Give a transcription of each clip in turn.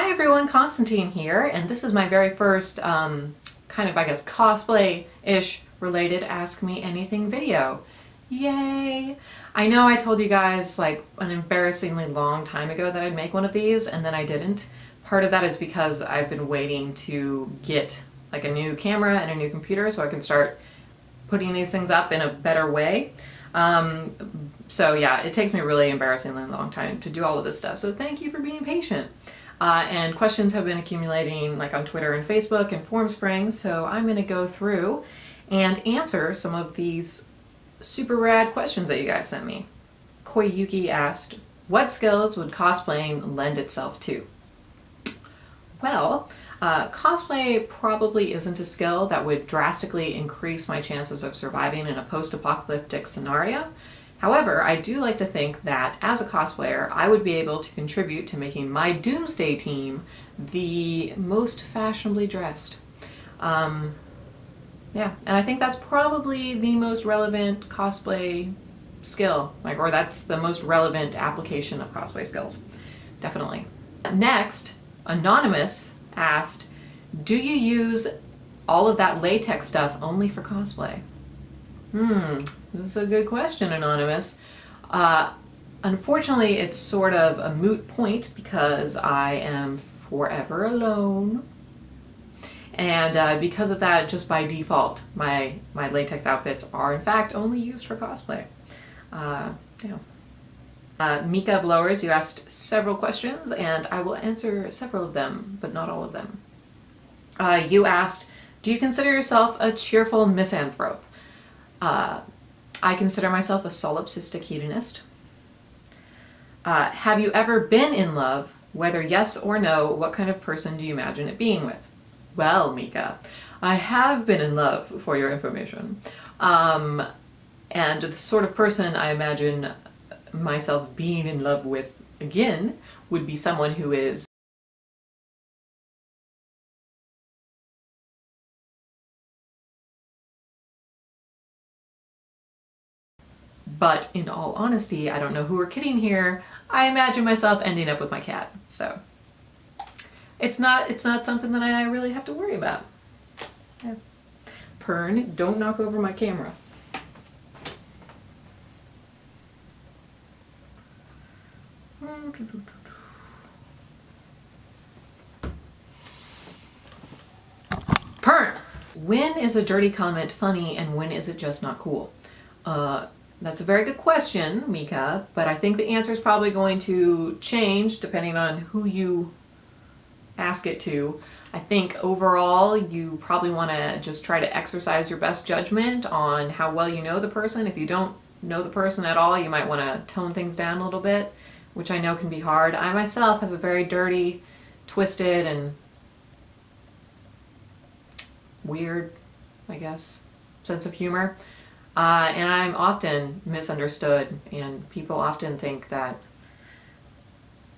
Hi everyone, Constantine here, and this is my very first kind of, I guess, cosplay-ish related Ask Me Anything video. Yay! I know I told you guys like an embarrassingly long time ago that I'd make one of these, and then I didn't. Part of that is because I've been waiting to get like a new camera and a new computer so I can start putting these things up in a better way. So yeah, it takes me a really embarrassingly long time to do all of this stuff, so thank you for being patient. And questions have been accumulating like on Twitter and Facebook and Forum Springs, so I'm going to go through and answer some of these super rad questions that you guys sent me. Koyuki asked, what skills would cosplaying lend itself to? Well, cosplay probably isn't a skill that would drastically increase my chances of surviving in a post-apocalyptic scenario. However, I do like to think that as a cosplayer, I would be able to contribute to making my doomsday team the most fashionably dressed. Yeah, and I think that's probably the most relevant cosplay skill, or that's the most relevant application of cosplay skills. Definitely. Next, Anonymous asked, do you use all of that latex stuff only for cosplay? This is a good question, Anonymous. Unfortunately, it's sort of a moot point because I am forever alone. And because of that, just by default, my latex outfits are in fact only used for cosplay. Mika Blowers, you asked several questions, and I will answer several of them, but not all of them. You asked, do you consider yourself a cheerful misanthrope? I consider myself a solipsistic hedonist. Have you ever been in love? Whether yes or no, what kind of person do you imagine it being with? Well, Mika, I have been in love, for your information. And the sort of person I imagine myself being in love with, again, would be someone who is but in all honesty, I don't know who we're kidding here. I imagine myself ending up with my cat, so it's not something that I really have to worry about. Yeah. Pern, don't knock over my camera. Pern! When is a dirty comment funny and when is it just not cool? That's a very good question, Mika, but I think the answer is probably going to change depending on who you ask it to. I think overall you probably want to just try to exercise your best judgment on how well you know the person. If you don't know the person at all, you might want to tone things down a little bit, which I know can be hard. I myself have a very dirty, twisted, and weird, I guess, sense of humor. And I'm often misunderstood, and people often think that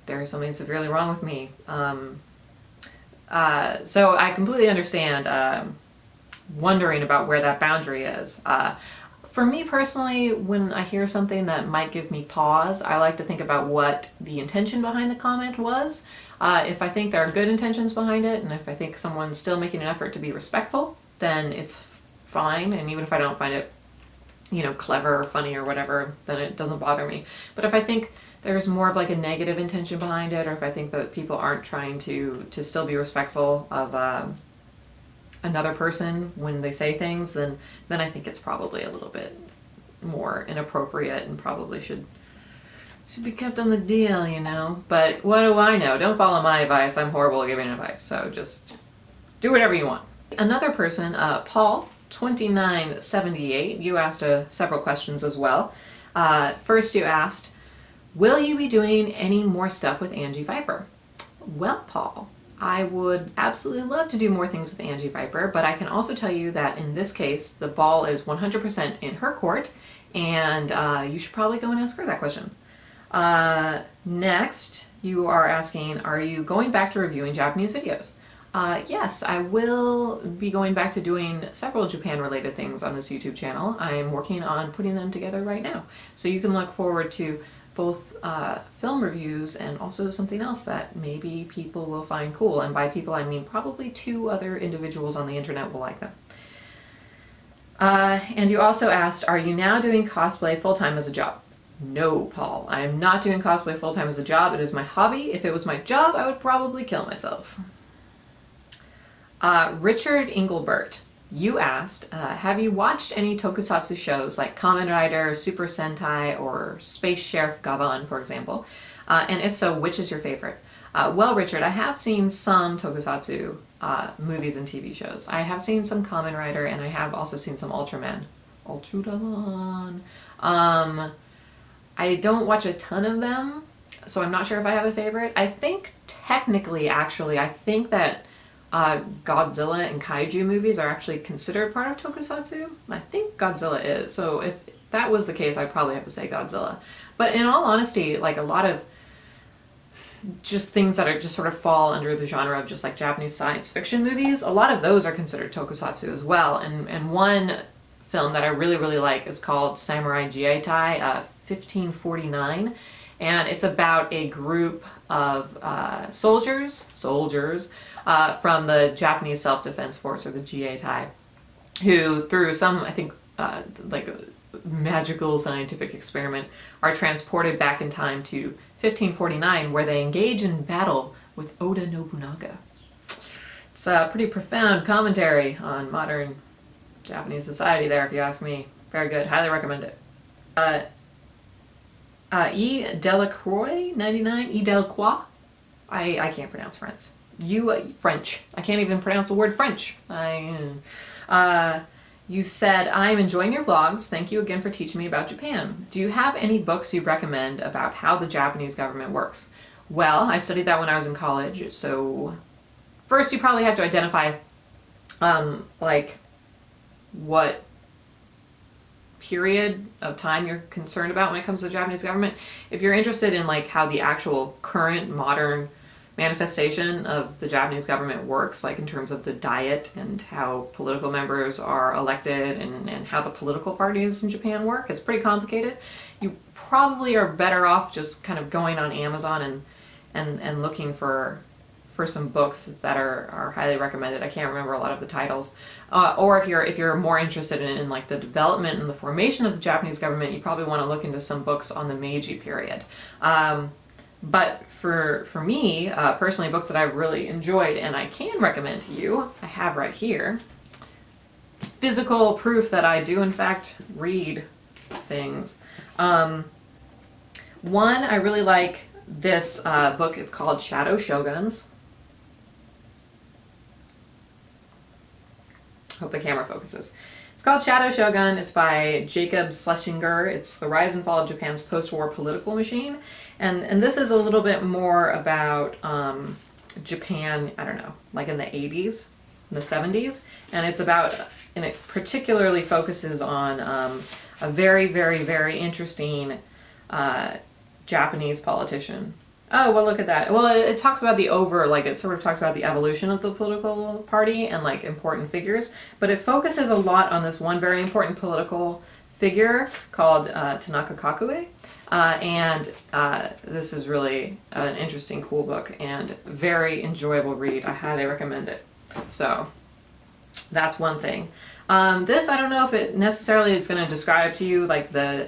there is something severely wrong with me. So I completely understand wondering about where that boundary is. For me personally, when I hear something that might give me pause, I like to think about what the intention behind the comment was. If I think there are good intentions behind it, and if I think someone's still making an effort to be respectful, then it's fine, and even if I don't find it clever or funny or whatever, then it doesn't bother me. But if I think there's more of like a negative intention behind it, or if I think that people aren't trying to still be respectful of another person when they say things, then I think it's probably a little bit more inappropriate and probably should be kept on the DL, But what do I know? Don't follow my advice. I'm horrible at giving advice, so just do whatever you want. Another person, Paul, 2978, you asked several questions as well. First you asked, will you be doing any more stuff with Angie Viper? Well, Paul, I would absolutely love to do more things with Angie Viper, but I can also tell you that in this case, the ball is 100% in her court, and you should probably go and ask her that question. Next, you are asking, are you going back to reviewing Japanese videos? Yes, I will be going back to doing several Japan-related things on this YouTube channel. I am working on putting them together right now. So you can look forward to both film reviews and also something else that maybe people will find cool. And by people, I mean probably 2 other individuals on the internet will like them. And you also asked, are you now doing cosplay full-time as a job? No, Paul, I am not doing cosplay full-time as a job. It is my hobby. If it was my job, I would probably kill myself. Richard Engelbert, you asked, have you watched any tokusatsu shows like Kamen Rider, Super Sentai, or Space Sheriff Gavan, for example? And if so, which is your favorite? Well, Richard, I have seen some tokusatsu movies and TV shows. I have seen some Kamen Rider, and I have also seen some Ultraman. I don't watch a ton of them, so I'm not sure if I have a favorite. I think technically, actually, I think that Godzilla and kaiju movies are actually considered part of tokusatsu. I think Godzilla is, so if that was the case, I'd probably have to say Godzilla. But in all honesty, like a lot of just things that are just sort of fall under the genre of just like Japanese science fiction movies, a lot of those are considered tokusatsu as well. And one film that I really, really like is called Samurai Jietai 1549. And it's about a group of soldiers from the Japanese Self-Defense Force, or the Jietai, who through some, I think, like a magical scientific experiment, are transported back in time to 1549, where they engage in battle with Oda Nobunaga. It's a pretty profound commentary on modern Japanese society there, if you ask me. Very good. Highly recommend it. E. Delacroix 99. E. Delacroix. I can't pronounce French. French. I can't even pronounce the word French. You said, I'm enjoying your vlogs. Thank you again for teaching me about Japan. Do you have any books you recommend about how the Japanese government works? Well, I studied that when I was in college, so first you probably have to identify like what period of time you're concerned about when it comes to the Japanese government. If you're interested in like how the actual current modern manifestation of the Japanese government works, like in terms of the diet and how political members are elected and how the political parties in Japan work, it's pretty complicated. You probably are better off just kind of going on Amazon and looking for some books that are highly recommended. I can't remember a lot of the titles. Or if you're more interested in like the development and the formation of the Japanese government, you probably want to look into some books on the Meiji period. But for me, personally, books that I've really enjoyed and I can recommend to you, I have right here, physical proof that I do in fact read things. One, I really like this book. It's called Shadow Shoguns. Hope the camera focuses. It's called Shadow Shogun. It's by Jacob Schlesinger. It's the rise and fall of Japan's post-war political machine. And this is a little bit more about Japan, I don't know, like in the 80s, in the 70s. And it's about, and it particularly focuses on a very, very, very interesting Japanese politician. Oh, well, look at that. Well, it talks about it sort of talks about the evolution of the political party and like important figures, but it focuses a lot on this one very important political figure called Tanaka Kakue. And this is really an interesting, cool book and very enjoyable read. I highly recommend it. So that's one thing. This, I don't know if it necessarily is going to describe to you like the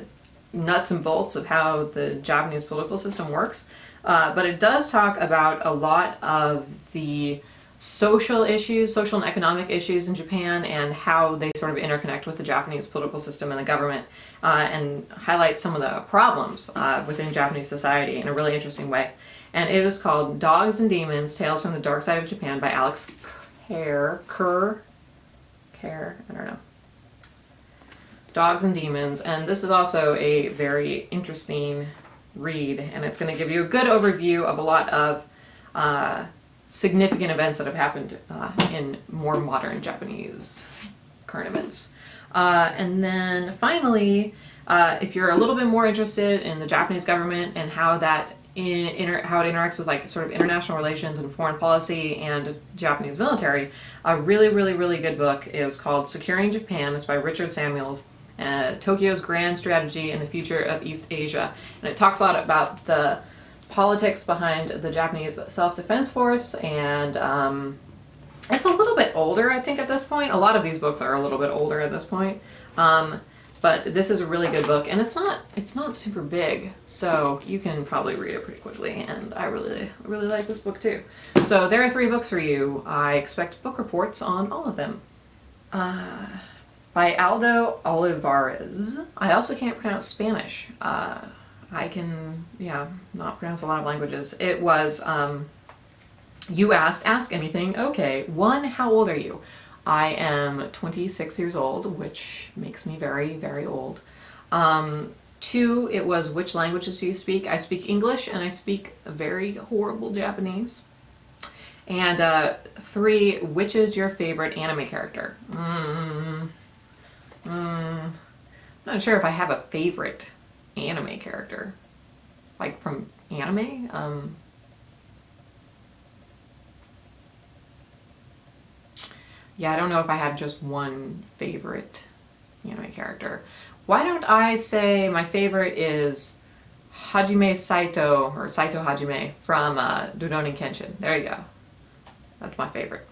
nuts and bolts of how the Japanese political system works. But it does talk about a lot of the social issues, social and economic issues in Japan and how they sort of interconnect with the Japanese political system and the government, and highlight some of the problems within Japanese society in a really interesting way. And it is called Dogs and Demons, Tales from the Dark Side of Japan by Alex Kerr, I don't know. Dogs and Demons, and this is also a very interesting read, and it's going to give you a good overview of a lot of significant events that have happened in more modern Japanese current events. And then finally, if you're a little bit more interested in the Japanese government and how that how it interacts with like sort of international relations and foreign policy and Japanese military, a really, really, really good book is called Securing Japan. It's by Richard Samuels. Tokyo's Grand Strategy and the Future of East Asia. And it talks a lot about the politics behind the Japanese self-defense force, and it's a little bit older, I think, at this point. A lot of these books are a little bit older at this point. But this is a really good book, and it's not super big, so you can probably read it pretty quickly, and I really like this book too. So there are 3 books for you. I expect book reports on all of them. By Aldo Olivares. I also can't pronounce Spanish. I can, not pronounce a lot of languages. It was, you asked, ask anything. Okay. 1, how old are you? I am 26 years old, which makes me very, very old. 2, it was which languages do you speak? I speak English and I speak very horrible Japanese. And 3, which is your favorite anime character? Not sure if I have a favorite anime character. Like from anime? Yeah, I don't know if I have just one favorite anime character. Why don't I say my favorite is Hajime Saito, or Saito Hajime, from Rurouni Kenshin. There you go. That's my favorite.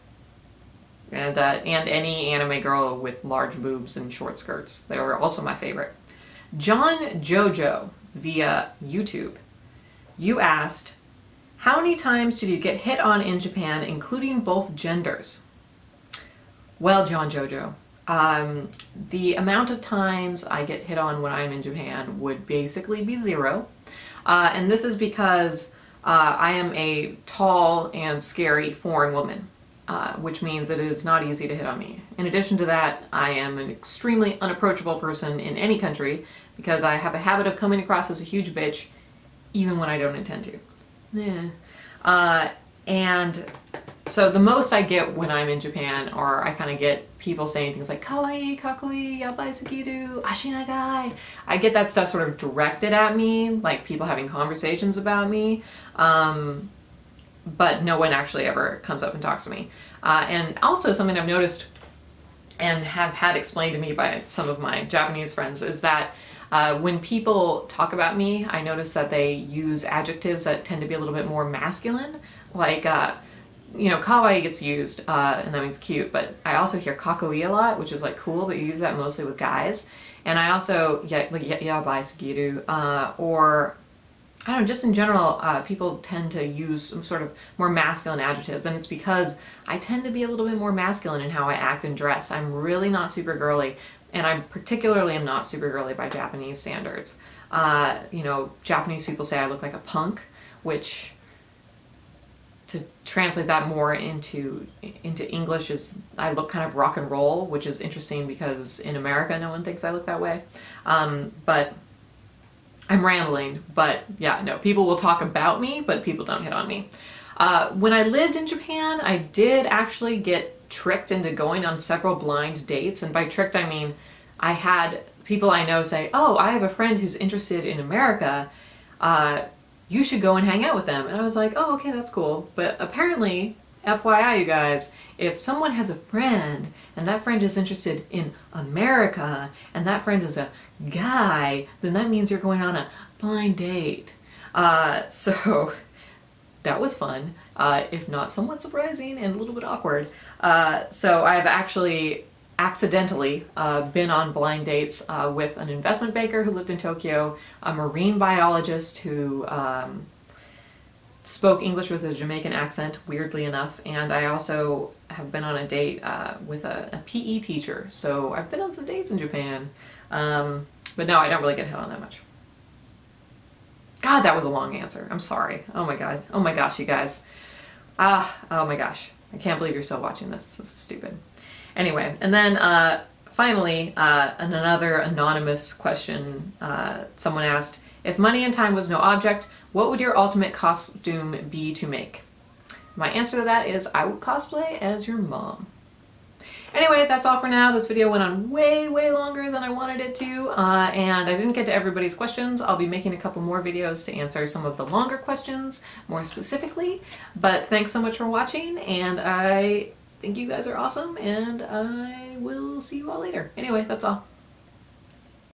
And any anime girl with large boobs and short skirts. They were also my favorite. John Jojo via YouTube. You asked, how many times did you get hit on in Japan, including both genders? Well, John Jojo, the amount of times I get hit on when I'm in Japan would basically be 0. And this is because I am a tall and scary foreign woman, which means it is not easy to hit on me. In addition to that, I am an extremely unapproachable person in any country because I have a habit of coming across as a huge bitch, even when I don't intend to. Yeah. And so the most I get when I'm in Japan, or I kind of get people saying things like kawaii, kakoi, yabai sugiru, ashinagai. I get that stuff sort of directed at me, like people having conversations about me, but no one actually ever comes up and talks to me. And also something I've noticed and have had explained to me by some of my Japanese friends is that when people talk about me, I notice that they use adjectives that tend to be a little bit more masculine, like kawaii gets used, and that means cute, but I also hear kakoi a lot, which is like cool, but you use that mostly with guys. And I also, yabai sugiru, or I don't know, just in general, people tend to use some sort of more masculine adjectives, and it's because I tend to be a little bit more masculine in how I act and dress. I'm really not super girly, and I particularly am not super girly by Japanese standards. Japanese people say I look like a punk, which, to translate that more into English, is I look kind of rock and roll, which is interesting because in America no one thinks I look that way. But I'm rambling, but yeah, no, people will talk about me, but people don't hit on me. When I lived in Japan, I did actually get tricked into going on several blind dates, and by tricked I mean I had people I know say, oh, I have a friend who's interested in America, you should go and hang out with them. And I was like, oh, okay, that's cool. But apparently, FYI, you guys, if someone has a friend and that friend is interested in America and that friend is a guy, then that means you're going on a blind date. So that was fun, if not somewhat surprising and a little bit awkward. So I've actually accidentally been on blind dates with an investment banker who lived in Tokyo, a marine biologist who spoke English with a Jamaican accent, weirdly enough, and I also have been on a date with a PE teacher. So I've been on some dates in Japan, but no, I don't really get hit on that much. God, that was a long answer. I'm sorry. Oh my god. Oh my gosh, you guys. Oh my gosh. I can't believe you're still watching this. This is stupid. Anyway, and then finally, another anonymous question. Someone asked, if money and time was no object, what would your ultimate costume be to make? My answer to that is I would cosplay as your mom. Anyway, that's all for now. This video went on way, way longer than I wanted it to, and I didn't get to everybody's questions. I'll be making a couple more videos to answer some of the longer questions more specifically, but thanks so much for watching, and I think you guys are awesome, and I will see you all later. Anyway, that's all.